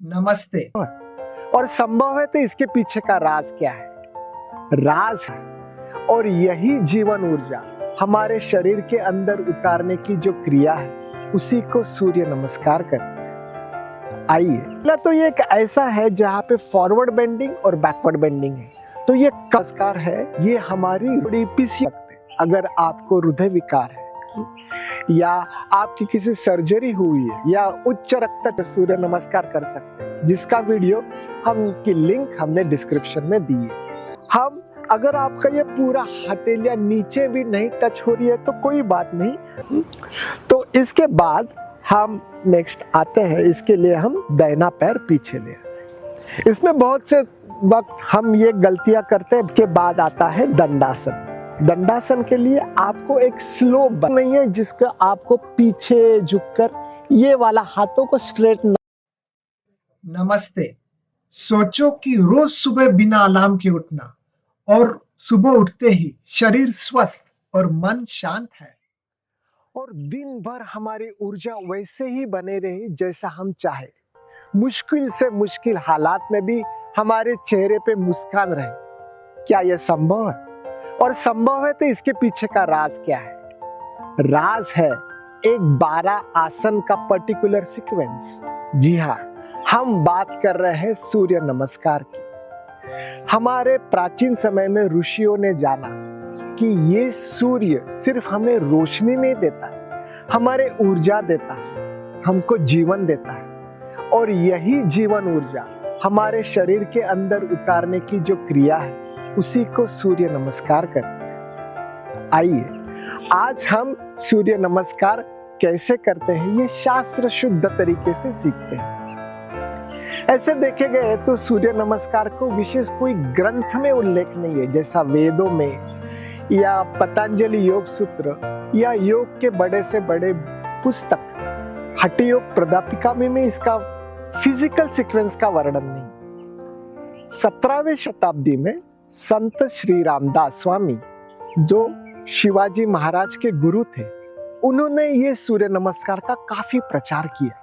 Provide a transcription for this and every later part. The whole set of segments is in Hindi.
नमस्ते। और संभव है तो इसके पीछे का राज क्या है? राज है और यही जीवन ऊर्जा हमारे शरीर के अंदर उतारने की जो क्रिया है उसी को सूर्य नमस्कार कहते हैं। आइए, पहला तो ये एक ऐसा है जहाँ पे फॉरवर्ड बेंडिंग और बैकवर्ड बेंडिंग है। तो ये नमस्कार है, ये हमारी पीसी। अगर आपको हृदय विकार है या आपकी किसी सर्जरी हुई है या उच्च रक्तचाप, सूर्य नमस्कार कर सकते हैं, जिसका वीडियो की लिंक हमने डिस्क्रिप्शन में दी है। हम अगर आपका ये पूरा हथेलिया नीचे भी नहीं टच हो रही है तो कोई बात नहीं। तो इसके बाद हम नेक्स्ट आते हैं, इसके लिए हम दाहिना पैर पीछे ले आते हैं। इसमें बहुत से वक्त हम ये गलतियां करते हैं। इसके बाद आता है दंडासन। दंडासन के लिए आपको एक स्लो नहीं है जिसका आपको पीछे झुककर ये वाला हाथों को स्ट्रेट। नमस्ते। सोचो कि रोज सुबह बिना अलार्म के उठना और सुबह उठते ही शरीर स्वस्थ और मन शांत है और दिन भर हमारी ऊर्जा वैसे ही बने रही जैसा हम चाहे। मुश्किल से मुश्किल हालात में भी हमारे चेहरे पे मुस्कान रहे। क्या यह संभव है? और संभव है तो इसके पीछे का राज क्या है? राज है एक 12 आसन का पर्टिकुलर सीक्वेंस। जी हाँ, हम बात कर रहे हैं सूर्य नमस्कार की। हमारे प्राचीन समय में ऋषियों ने जाना कि ये सूर्य सिर्फ हमें रोशनी नहीं देता, हमारे ऊर्जा देता है, हमको जीवन देता है। और यही जीवन ऊर्जा हमारे शरीर के अंदर उतारने की जो क्रिया है उसी को सूर्य नमस्कार कहते हैं। आइए, आज हम सूर्य नमस्कार कैसे करते हैं ये शास्त्र शुद्ध तरीके से सीखते हैं। ऐसे देखे गए तो सूर्य नमस्कार को विशेष कोई ग्रंथ में उल्लेख नहीं है, जैसा वेदों में या पतंजलि योग सूत्र या योग के बड़े से बड़े पुस्तक हठ योग प्रदापिका में इसका फिजिकल सीक्वेंस का वर्णन नहीं। 17वीं शताब्दी में संत श्री रामदास स्वामी, जो शिवाजी महाराज के गुरु थे, उन्होंने ये सूर्य नमस्कार का काफी प्रचार किया।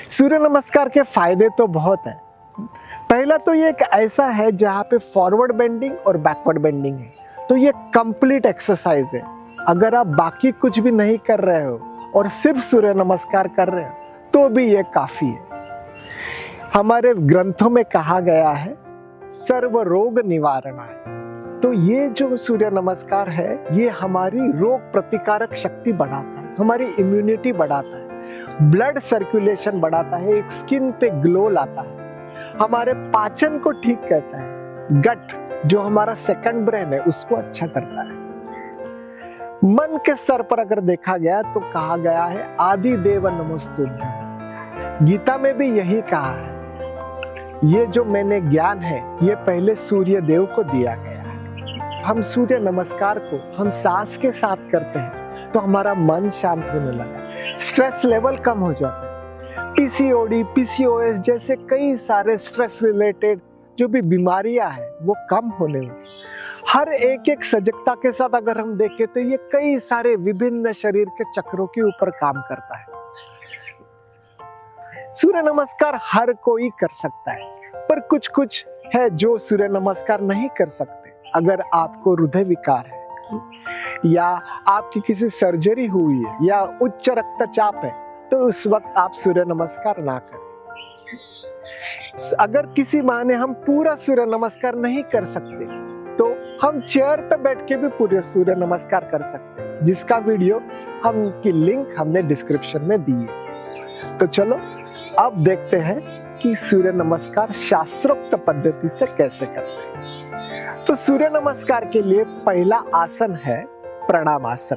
सूर्य नमस्कार के फायदे तो बहुत है। पहला तो ये एक ऐसा है जहाँ पे फॉरवर्ड बेंडिंग और बैकवर्ड बेंडिंग है। तो ये कंप्लीट एक्सरसाइज है। अगर आप बाकी कुछ भी नहीं कर रहे हो और सिर्फ सूर्य नमस्कार कर रहे हो तो भी ये काफी है। हमारे ग्रंथों में कहा गया है सर्व रोग निवारण है। तो ये जो सूर्य नमस्कार है ये हमारी रोग प्रतिकारक शक्ति बढ़ाता है, हमारी इम्यूनिटी बढ़ाता है, ब्लड सर्कुलेशन बढ़ाता है, एक स्किन पे ग्लो लाता है, हमारे पाचन को ठीक करता है, गट जो हमारा सेकंड ब्रेन है उसको अच्छा करता है। मन के स्तर पर अगर देखा गया तो कहा गया है आदि देव नमोस्तुभ्यं। गीता में भी यही कहा है, ये जो मैंने ज्ञान है ये पहले सूर्य देव को दिया गया है। हम सूर्य नमस्कार को हम सांस के साथ करते हैं तो हमारा मन शांत होने लगा, स्ट्रेस लेवल कम हो जाता है। पीसीओडी, पीसीओएस जैसे कई सारे स्ट्रेस रिलेटेड जो भी बीमारियां हैं वो कम होने लगी। हर एक सजगता के साथ अगर हम देखें तो ये कई सारे विभिन्न शरीर के चक्रों के ऊपर काम करता है। सूर्य नमस्कार हर कोई कर सकता है, पर कुछ कुछ है जो सूर्य नमस्कार नहीं कर सकते। अगर आपको हृदय विकार है या आपकी किसी सर्जरी हुई है या उच्च रक्तचाप है तो उस वक्त आप सूर्य नमस्कार ना करें। अगर किसी बहाने हम पूरा सूर्य नमस्कार नहीं कर सकते तो हम चेयर पे बैठ के भी पूरे सूर्य नमस्कार कर सकते हैं, जिसका वीडियो की लिंक हमने डिस्क्रिप्शन में दी है। तो चलो अब देखते हैं कि सूर्य नमस्कार शास्त्रोक्त पद्धति से कैसे करते हैं। तो सूर्य नमस्कार के लिए पहला आसन है प्रणाम आसन।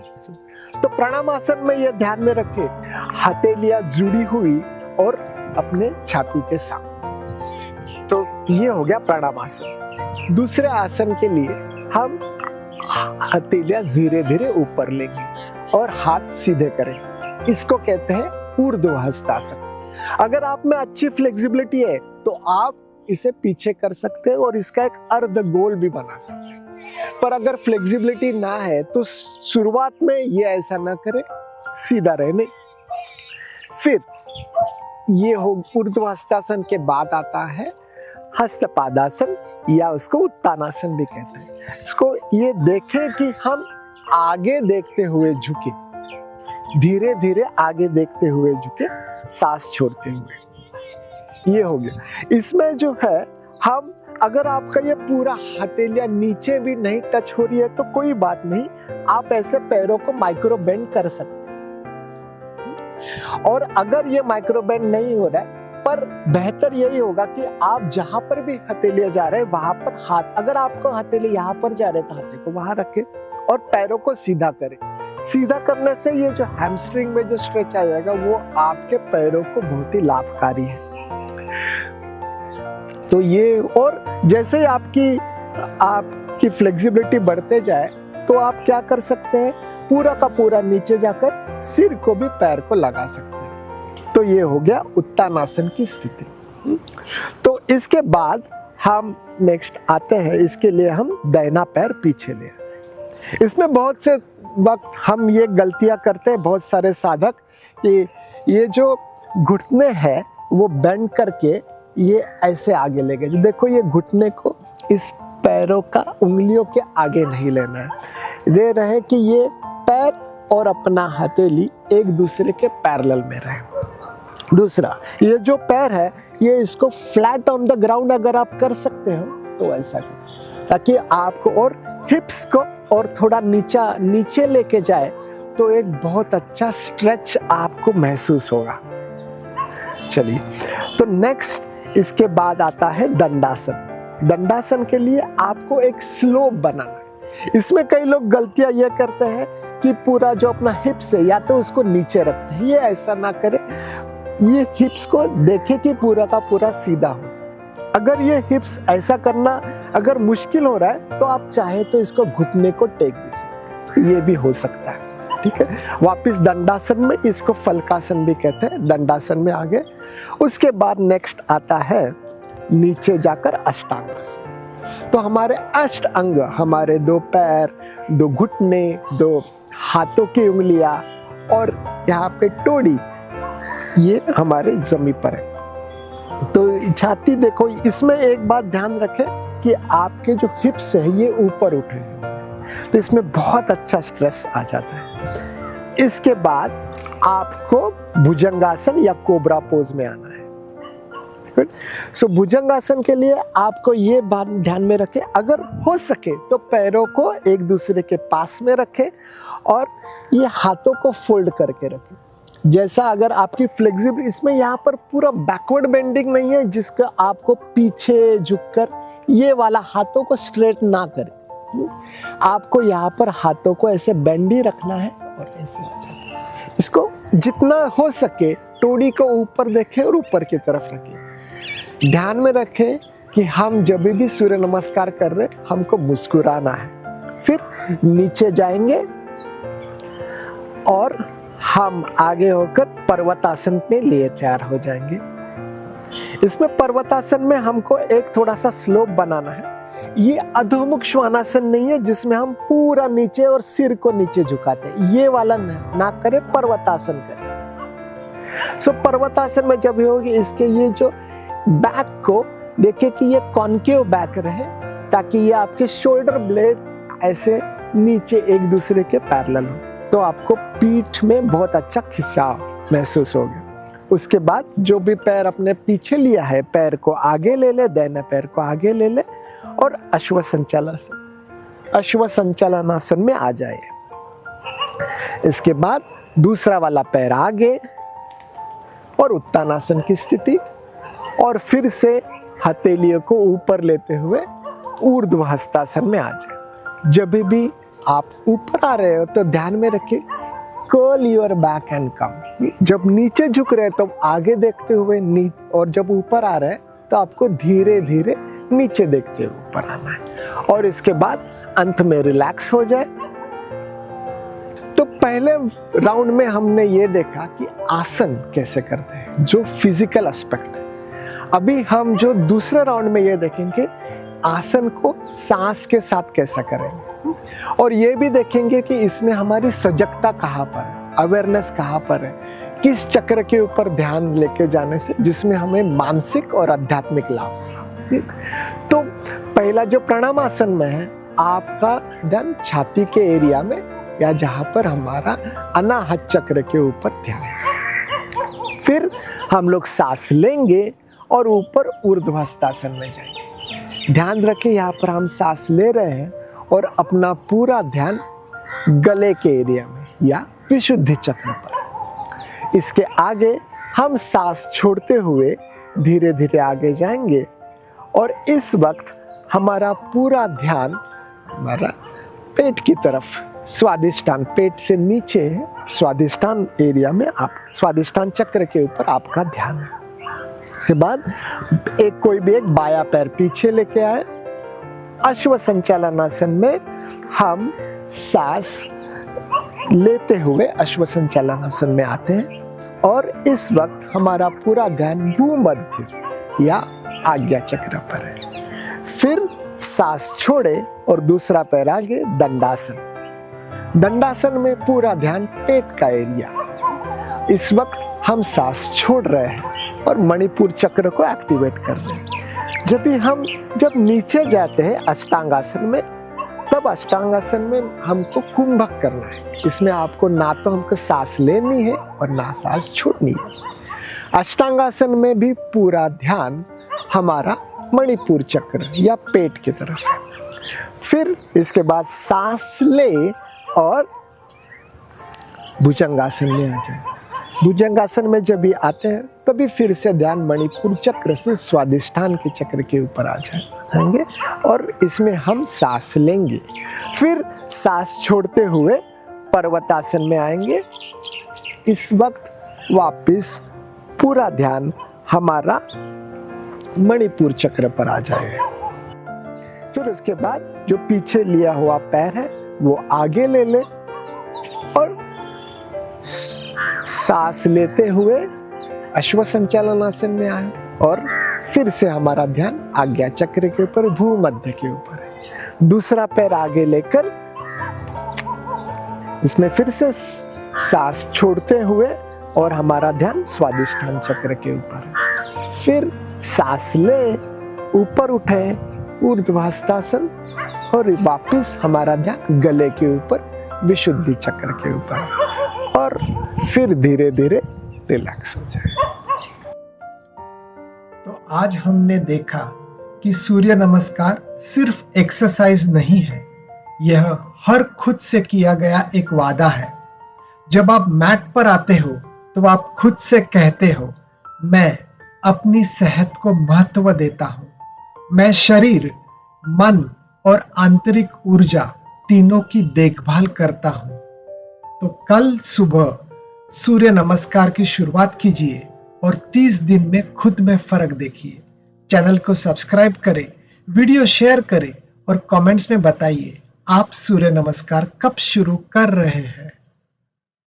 तो प्रणाम आसन में यह ध्यान में रखें, हथेलियां जुड़ी हुई और अपने छाती के साथ। तो ये हो गया प्रणाम आसन। दूसरे आसन के लिए हम हथेलियां धीरे धीरे ऊपर लेंगे और हाथ सीधे करें। इसको कहते हैं ऊर्ध्व हस्तासन। अगर आप में अच्छी फ्लेक्सिबिलिटी है तो आप इसे पीछे कर सकते हैं और इसका एक अर्ध गोल भी बना सकते हैं। पर अगर फ्लेक्सिबिलिटी ना है तो शुरुआत में ये ऐसा ना करें, सीधा रहने। फिर ये हो ऊर्ध्व हस्तासन के बाद आता है हस्तपादासन या उसको उत्तानासन भी कहते हैं। इसको ये देखें कि हम आगे देखते हुए झुके, धीरे धीरे आगे देखते हुए झुके, सांस छोड़ते हुए। ये हो गया। इसमें जो है हम, अगर आपका ये पूरा हथेलियां नीचे भी नहीं टच हो रही है तो कोई बात नहीं, आप ऐसे पैरों को माइक्रो बेंड कर सकते हैं। और अगर ये माइक्रो बेंड नहीं हो रहा है, पर बेहतर यही होगा कि आप जहां पर भी हथेलियां जा रहे हैं वहां पर हाथ, अगर आपको हथेली यहाँ पर जा रहे तो हाथे को वहां रखें और पैरों को सीधा करें। सीधा करने से ये जो हैमस्ट्रिंग में जो स्ट्रेच आ जाएगा वो आपके पैरों को बहुत ही लाभकारी है। तो ये, और जैसे ही आपकी फ्लेक्सिबिलिटी बढ़ते जाए तो आप क्या कर सकते हैं, पूरा का पूरा नीचे जाकर सिर को भी पैर को लगा सकते हैं। तो ये हो गया उत्तानासन की स्थिति। तो इसके बाद हम नेक्स्ट आते हैं, इसके लिए हम दाहिना पैर पीछे ले आ जाए। इसमें बहुत से वक्त हम ये गलतियां करते हैं, बहुत सारे साधक, कि ये जो घुटने हैं वो बेंड करके ये ऐसे आगे ले गए। देखो, ये घुटने को इस पैरों का उंगलियों के आगे नहीं लेना है, दे रहे कि ये पैर और अपना हथेली एक दूसरे के पैरेलल में रहे। दूसरा, ये जो पैर है ये इसको फ्लैट ऑन द ग्राउंड अगर आप कर सकते हो तो ऐसा करें, ताकि आपको और हिप्स को और थोड़ा नीचे लेके जाए तो एक बहुत अच्छा स्ट्रेच आपको महसूस होगा। चलिए, तो नेक्स्ट इसके बाद आता है दंडासन। दंडासन के लिए आपको एक स्लोप बनाना है। इसमें कई लोग गलतियां ये करते हैं कि पूरा जो अपना हिप्स है या तो उसको नीचे रखते हैं, ये ऐसा ना करें। ये हिप्स को देखें कि पूरा का पूरा सीधा हो। अगर ये हिप्स ऐसा करना अगर मुश्किल हो रहा है तो आप चाहे तो इसको घुटने को टेक भी सकते हैं, ये भी हो सकता है। ठीक है, वापिस दंडासन में, इसको फलकासन भी कहते हैं, दंडासन में आ गए। उसके बाद नेक्स्ट आता है नीचे जाकर अष्टांगासन। तो हमारे अष्ट अंग, हमारे 2 पैर, 2 घुटने, 2 हाथों की उंगलियां और यहाँ पे टोड़ी, ये हमारे जमीन पर है। तो छाती देखो, इसमें एक बात ध्यान रखें कि आपके जो हिप्स है ये ऊपर उठे, तो इसमें बहुत अच्छा स्ट्रेस आ जाता है। इसके बाद आपको भुजंगासन या कोबरा पोज में आना है। सो भुजंगासन के लिए आपको ये बात ध्यान में रखें, अगर हो सके तो पैरों को एक दूसरे के पास में रखें और ये हाथों को फोल्ड करके रखें। जैसा अगर आपकी फ्लेक्सिबिलिटी, इसमें यहाँ पर पूरा बैकवर्ड बेंडिंग नहीं है जिसका आपको पीछे झुककर ये वाला हाथों को स्ट्रेट ना करें, आपको यहाँ पर हाथों को ऐसे बेंड ही रखना है और ऐसे आ जाता है। इसको जितना हो सके टोड़ी को ऊपर देखें और ऊपर की तरफ रखें। ध्यान में रखें कि हम जब भी सूर्य नमस्कार कर रहे हैं हमको मुस्कुराना है। फिर नीचे जाएंगे और हम आगे होकर पर्वतासन में लिए तैयार हो जाएंगे। इसमें पर्वतासन में हमको एक थोड़ा सा स्लोप बनाना है। ये अधोमुख श्वानासन नहीं है जिसमें हम पूरा नीचे और सिर को नीचे झुकाते हैं, ये वाला ना करें, पर्वतासन करें। सो पर्वतासन में जब होगी, इसके ये जो बैक को देखिए कि ये कॉन्केव बैक रहे, ताकि ये आपके शोल्डर ब्लेड ऐसे नीचे एक दूसरे के पैरेलल हो, तो आपको पीठ में बहुत अच्छा खिंचाव महसूस होगा। उसके बाद जो भी पैर अपने पीछे लिया है, पैर को आगे ले ले, दाहिने पैर को आगे ले ले और अश्व संचालनासन में आ जाए। इसके बाद दूसरा वाला पैर आगे और उत्तानासन की स्थिति, और फिर से हथेलियों को ऊपर लेते हुए ऊर्ध्व हस्तासन में आ जाए। जब भी आप ऊपर आ रहे हो तो ध्यान में रखिए, curl your back and come. जब नीचे झुक रहे तो आगे देखते हुए नीचे, और जब ऊपर आ रहे हैं तो आपको धीरे धीरे नीचे देखते हुए ऊपर आना है। और इसके बाद अंत में रिलैक्स हो जाए। तो पहले राउंड में हमने ये देखा कि आसन कैसे करते हैं, जो फिजिकल एस्पेक्ट है। अभी हम जो दूसरे राउंड में ये देखेंगे आसन को सांस के साथ कैसा करेंगे, और ये भी देखेंगे कि इसमें हमारी सजगता कहाँ पर है, अवेयरनेस कहाँ पर है, किस चक्र के ऊपर ध्यान लेके जाने से जिसमें हमें मानसिक और आध्यात्मिक लाभ। तो पहला जो प्राणायामासन में है, आपका ध्यान छाती के एरिया में या जहां पर हमारा अनाहत चक्र के ऊपर ध्यान है। फिर हम लोग सांस लेंगे और ऊपर ऊर्ध्वस्थासन में जाएंगे। ध्यान रखें, यहाँ पर हम सांस ले रहे हैं और अपना पूरा ध्यान गले के एरिया में या विशुद्धि चक्र पर। इसके आगे हम सांस छोड़ते हुए धीरे धीरे आगे जाएंगे और इस वक्त हमारा पूरा ध्यान हमारा पेट की तरफ, स्वादिष्टान, पेट से नीचे स्वादिष्टान एरिया में, आप स्वादिष्टान चक्र के ऊपर आपका ध्यान है। इसके बाद कोई भी एक बाया पैर पीछे लेके आए। अश्व संचालनासन में हम सांस लेते हुए अश्व संचालनासन में आते हैं और इस वक्त हमारा पूरा ध्यान भूमध्य या आज्ञा चक्र पर है। फिर सांस छोड़े और दूसरा पैर आगे, दंडासन। दंडासन में पूरा ध्यान पेट का एरिया। इस वक्त हम सांस छोड़ रहे हैं और मणिपुर चक्र को एक्टिवेट कर रहे हैं। जब नीचे जाते हैं अष्टांगासन में, तब अष्टांगासन में हमको कुंभक करना है। इसमें आपको ना तो हमको सांस लेनी है और ना सांस छोड़नी है। अष्टांगासन में भी पूरा ध्यान हमारा मणिपुर चक्र या पेट की तरफ है। फिर इसके बाद सांस ले और भुजंगासन में आ जाए। भुजंगासन में जब भी आते हैं तभी फिर से ध्यान मणिपुर चक्र से स्वादिष्ठान के चक्र के ऊपर आ जाएंगे और इसमें हम सांस लेंगे। फिर सांस छोड़ते हुए पर्वतासन में आएंगे। इस वक्त वापस पूरा ध्यान हमारा मणिपुर चक्र पर आ जाएगा। फिर उसके बाद जो पीछे लिया हुआ पैर है वो आगे ले ले और सांस लेते हुए अश्व संचालनासन में आए और फिर से हमारा ध्यान आज्ञा चक्र के ऊपर, भूमध्य के ऊपर है। दूसरा पैर आगे लेकर इसमें फिर से सांस छोड़ते हुए और हमारा ध्यान स्वादिष्ठान चक्र के ऊपर है। फिर सांस ले, ऊपर उठे, ऊर्ध्वस्थासन और वापस हमारा ध्यान गले के ऊपर, विशुद्धि चक्र के ऊपर और फिर धीरे धीरे रिलैक्स हो जाए। तो आज हमने देखा कि सूर्य नमस्कार सिर्फ एक्सरसाइज नहीं है, यह हर खुद से किया गया एक वादा है। जब आप मैट पर आते हो तो आप खुद से कहते हो, मैं अपनी सेहत को महत्व देता हूं, मैं शरीर, मन और आंतरिक ऊर्जा तीनों की देखभाल करता हूं। तो कल सुबह सूर्य नमस्कार की शुरुआत कीजिए और 30 दिन में खुद में फर्क देखिए। चैनल को सब्सक्राइब करें, वीडियो शेयर करें और कमेंट्स में बताइए आप सूर्य नमस्कार कब शुरू कर रहे हैं।